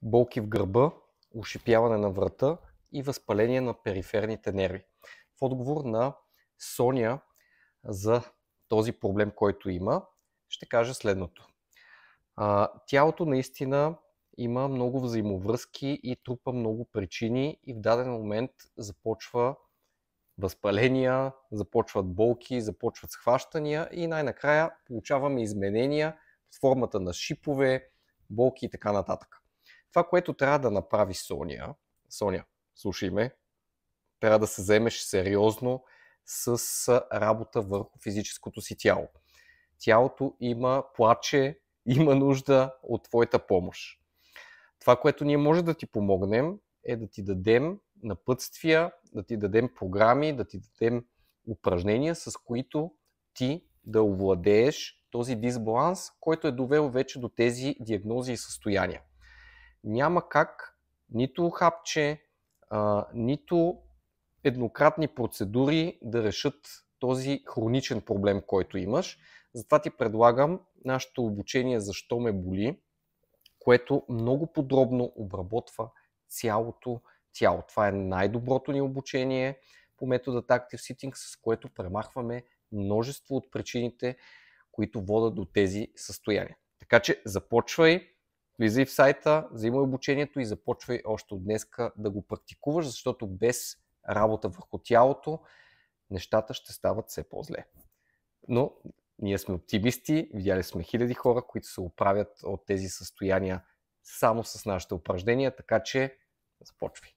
болки в гърба, ушипяване на врата и възпаление на периферните нерви. В отговор на Соня за този проблем, който има, ще кажа следното. Тялото наистина има много взаимовръзки и трупа много причини и в даден момент започва възпаления, започват болки, започват схващания и най-накрая получаваме изменения в формата на шипове, болки и така нататък. Това, което трябва да направи Соня, слушай ме, трябва да се заемеш сериозно с работа върху физическото си тяло. Тялото плаче, има нужда от твоята помощ. Това, което ние може да ти помогнем, е да ти дадем напътствия, да ти дадем програми, да ти дадем упражнения, с които ти да овладееш този дисбаланс, който е довел вече до тези диагнози и състояния. Няма как нито хапче, нито еднократни процедури да решат този хроничен проблем, който имаш. Затова ти предлагам нашето обучение "Защо ме боли", което много подробно обработва цялото тяло. Това е най-доброто ни обучение по метода Active Sitting, с което премахваме множество от причините, които водят до тези състояния. Така че започвай, влизай в сайта, взимай обучението и започвай още от днеска да го практикуваш, защото без работа върху тялото нещата ще стават все по-зле. Но ние сме оптимисти, видяли сме хиляди хора, които се оправят от тези състояния само с нашите упражнения, така че започвай.